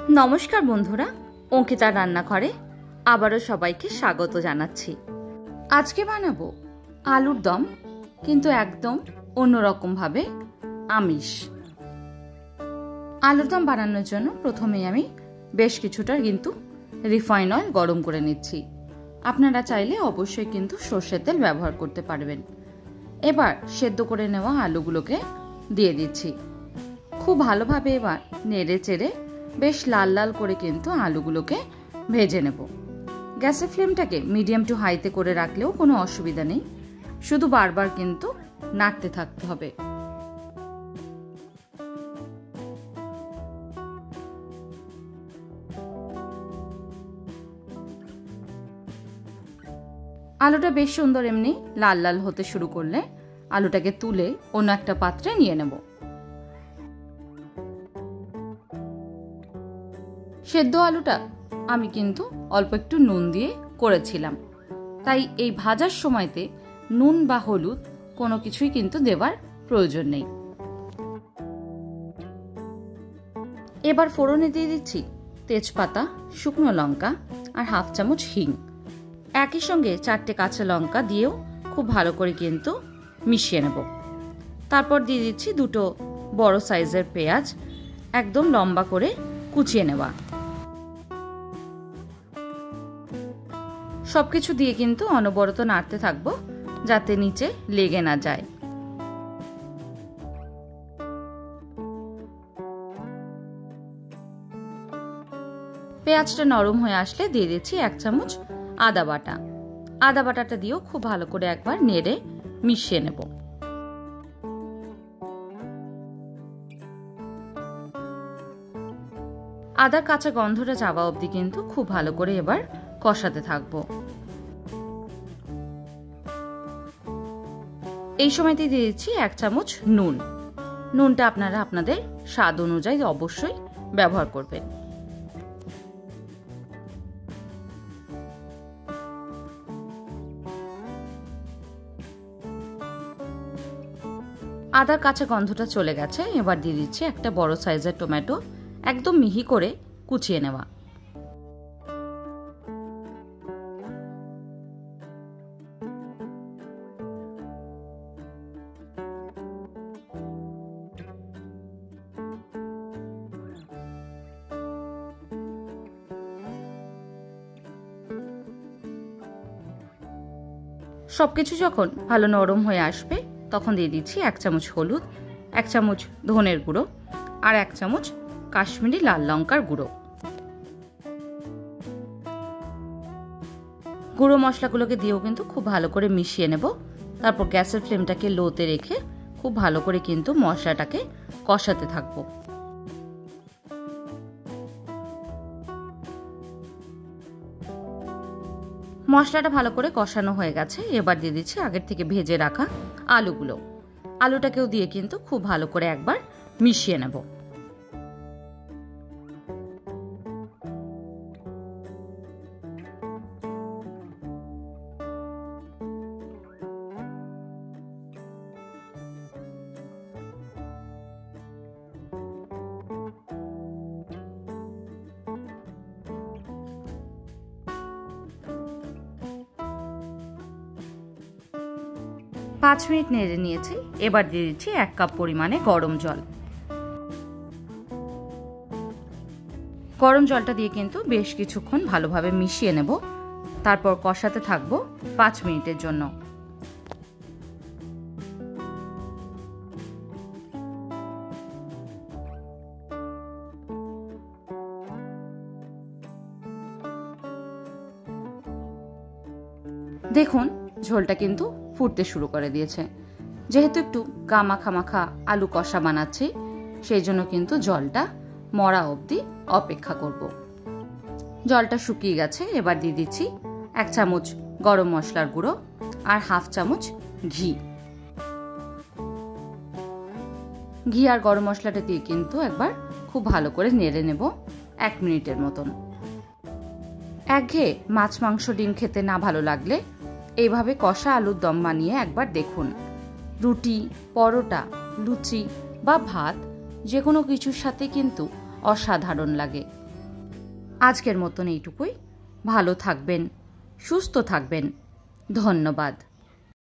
नमस्कार बंधुरा अंकितार रान्नाघरे आबारो सबाइके स्वागत जानाच्छि। आजके बानाबो आलुर दम किन्तु एकदम अन्यरकम भावे आमिष। आलुर दम बानानोर जोन्नो प्रथमेई आमि बेश किछुटा किन्तु रिफाइन अয়েল गरम करे निচ্ছি। आपनारा चाइले अवश्यई किन्तु सर्षेर तेल व्यवहार करते पारबेन। एबार सेদ্ধ करे नेওয়া आलुगुलोके दिये दिচ্ছি। खूब भालोभाবে एबार नेড়ে চেড়ে বেশ লাল লাল করে কিন্তু আলুগুলোকে ভেজে নেব। গ্যাসের ফ্লেমটাকে মিডিয়াম টু হাইতে করে রাখলেও কোনো অসুবিধা নেই, শুধু বারবার কিন্তু নাড়তে থাকতে হবে। আলুটা বেশ সুন্দর এমনি লাল লাল হতে শুরু করলে আলুটাকে তুলে অন্য একটা পাত্রে নিয়ে নেব। সেদ্ধ আলুটা আমি কিন্তু অল্প একটু নুন দিয়ে করেছিলাম, তাই এই ভাজার সময়তে নুন বা হলুদ কোনো কিছুই কিন্তু দেওয়ার প্রয়োজন নেই। এবার ফোড়নে দিয়ে দিচ্ছি তেজপাতা, শুকনো লঙ্কা আর হাফ চামচ হিং। একই সঙ্গে 4টে কাঁচা লঙ্কা দিয়েও খুব ভালো করে কিন্তু মিশিয়ে নেব। তারপর দিয়ে দিচ্ছি 2টো বড় সাইজের পেঁয়াজ, একদম লম্বা করে কুচিয়ে নেওয়া। সবকিছু দিয়ে কিন্তু অনবরত নাড়তে থাকবো যাতে নিচে লেগে না যায়। পেঁয়াজটা নরম হয়ে আসলে দিয়ে দিচ্ছি 1 চামচ আদা বাটা। আদা বাটাটা দিয়েও খুব ভালো করে একবার নেড়ে মিশিয়ে নেব। আদার কাঁচা গন্ধটা যাওয়া অবধি কিন্তু খুব ভালো করে এবার কষাতে থাকবো। এই সময়তে দিয়ে দিচ্ছি 1 চামচ নুন। নুনটা আপনারা আপনাদের স্বাদ অনুযায়ী অবশ্যই ব্যবহার করবেন। আদার কাঁচা গন্ধটা চলে গেছে, এবার দিয়ে দিচ্ছি একটা বড় সাইজের টমেটো, একদম মিহি করে কুচিয়ে নেওয়া। সবকিছু যখন ভালো নরম হয়ে আসবে তখন দিয়ে দিচ্ছি 1 চামচ হলুদ, 1 চামচ ধনের গুঁড়ো আর 1 চামচ কাশ্মীরি লাল লঙ্কার গুঁড়ো। গুঁড়ো মশলাগুলোকে দিয়েও কিন্তু খুব ভালো করে মিশিয়ে নেব। তারপর গ্যাসের ফ্লেমটাকে লোতে রেখে খুব ভালো করে কিন্তু মশলাটাকে কষাতে থাকবো। মশলাটা ভালো করে কষানো হয়ে গেছে, এবার দিয়ে দিচ্ছি আগের থেকে ভেজে রাখা আলুগুলো। আলুটাকেও দিয়ে কিন্তু খুব ভালো করে একবার মিশিয়ে নেব। পাঁচ মিনিট নেড়ে নিয়েছি, এবার দিয়ে দিচ্ছি 1 কাপ পরিমাণে গরম জল। গরম জলটা দিয়ে কিন্তু বেশ কিছুক্ষণ ভালোভাবে মিশিয়ে নেব। তারপর কষাতে থাকবো 5 মিনিটের জন্য। দেখুন ঝোলটা কিন্তু ফুটতে শুরু করে দিয়েছে। যেহেতু একটু গামাখা আলু কষা বানাচ্ছি, সেই জন্য কিন্তু জলটা মরা অবধি অপেক্ষা করব। জলটা শুকিয়ে গেছে, এবার দিয়ে দিচ্ছি 1 চামচ গরম মশলার গুঁড়ো আর হাফ চামচ ঘি। ঘি আর গরম মশলাটা দিয়ে কিন্তু একবার খুব ভালো করে নেড়ে নেব 1 মিনিটের মতন। একঘেয়ে মাছ মাংস ডিম খেতে না ভালো লাগলে এইভাবে কষা আলুর দম বানিয়ে একবার দেখুন। রুটি, পরোটা, লুচি বা ভাত যে কোনো কিছুর সাথে কিন্তু অসাধারণ লাগে। আজকের মতন এইটুকুই। ভালো থাকবেন, সুস্থ থাকবেন। ধন্যবাদ।